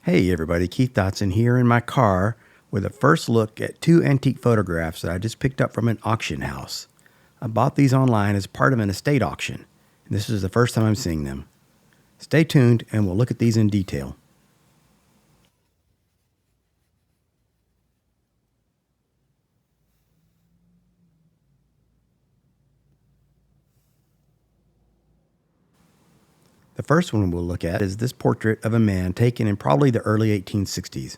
Hey everybody, Keith Dotson here in my car with a first look at two antique photographs that I just picked up from an auction house. I bought these online as part of an estate auction, and this is the first time I'm seeing them. Stay tuned and we'll look at these in detail. The first one we'll look at is this portrait of a man taken in probably the early 1860s.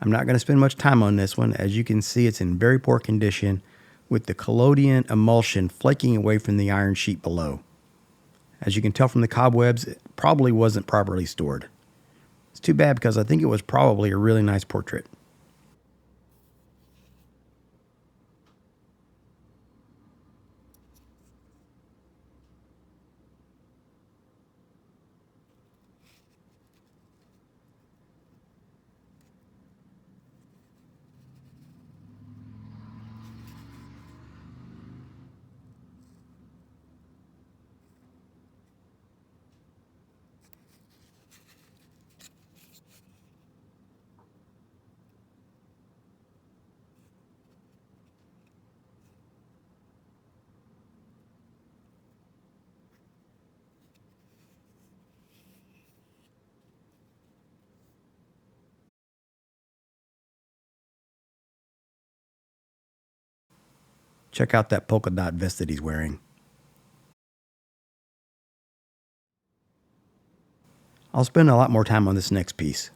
I'm not going to spend much time on this one. As you can see, it's in very poor condition with the collodion emulsion flaking away from the iron sheet below. As you can tell from the cobwebs, it probably wasn't properly stored. It's too bad because I think it was probably a really nice portrait. Check out that polka dot vest that he's wearing. I'll spend a lot more time on this next piece.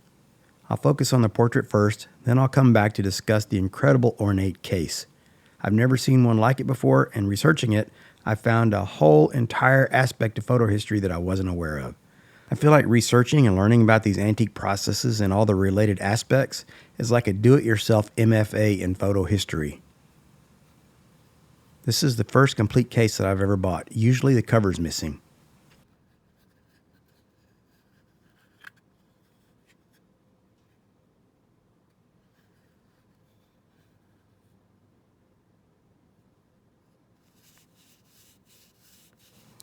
I'll focus on the portrait first, then I'll come back to discuss the incredible ornate case. I've never seen one like it before, and researching it, I found a whole entire aspect of photo history that I wasn't aware of. I feel like researching and learning about these antique processes and all the related aspects is like a do-it-yourself MFA in photo history. This is the first complete case that I've ever bought. Usually the cover's missing.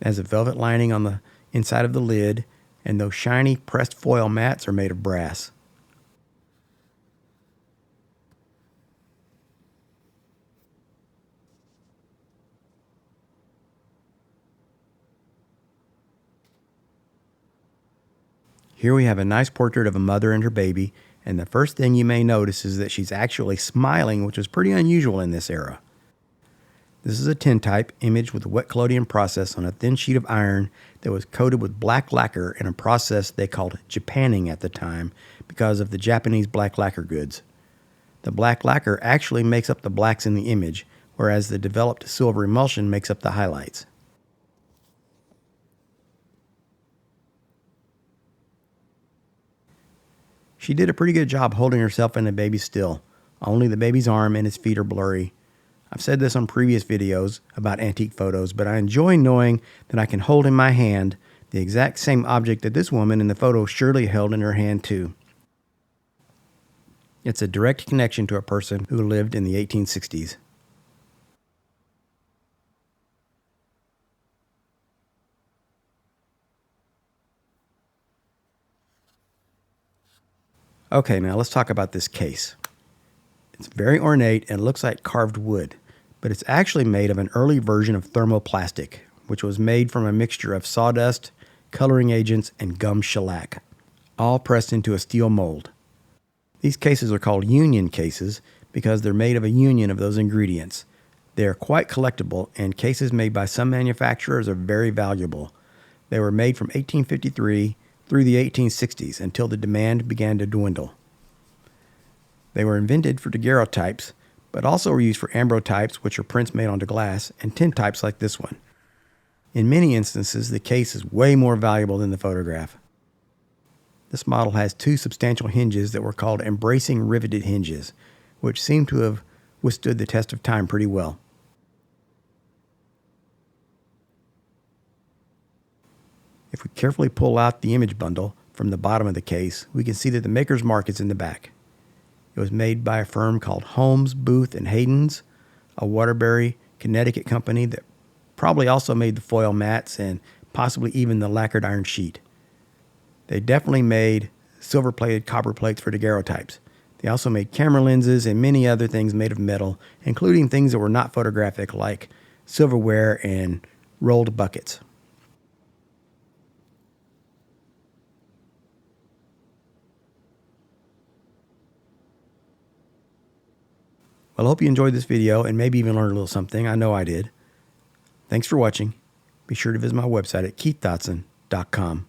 It has a velvet lining on the inside of the lid, and those shiny pressed foil mats are made of brass. Here we have a nice portrait of a mother and her baby, and the first thing you may notice is that she's actually smiling, which is pretty unusual in this era. This is a tintype image with a wet collodion process on a thin sheet of iron that was coated with black lacquer in a process they called Japanning at the time because of the Japanese black lacquer goods. The black lacquer actually makes up the blacks in the image, whereas the developed silver emulsion makes up the highlights. She did a pretty good job holding herself and the baby still. Only the baby's arm and his feet are blurry. I've said this on previous videos about antique photos, but I enjoy knowing that I can hold in my hand the exact same object that this woman in the photo surely held in her hand too. It's a direct connection to a person who lived in the 1860s. Okay, now let's talk about this case. It's very ornate and looks like carved wood, but it's actually made of an early version of thermoplastic, which was made from a mixture of sawdust, coloring agents, and gum shellac, all pressed into a steel mold. These cases are called union cases because they're made of a union of those ingredients. They are quite collectible, and cases made by some manufacturers are very valuable. They were made from 1853 through the 1860s until the demand began to dwindle. They were invented for daguerreotypes, but also were used for ambrotypes, which are prints made onto glass, and tintypes like this one. In many instances, the case is way more valuable than the photograph. This model has two substantial hinges that were called embracing riveted hinges, which seem to have withstood the test of time pretty well. If we carefully pull out the image bundle from the bottom of the case, we can see that the maker's mark is in the back. It was made by a firm called Holmes, Booth, and Hayden's, a Waterbury, Connecticut company that probably also made the foil mats and possibly even the lacquered iron sheet. They definitely made silver-plated copper plates for daguerreotypes. They also made camera lenses and many other things made of metal, including things that were not photographic like silverware and rolled buckets. Well, I hope you enjoyed this video and maybe even learned a little something. I know I did. Thanks for watching. Be sure to visit my website at keithdotson.com.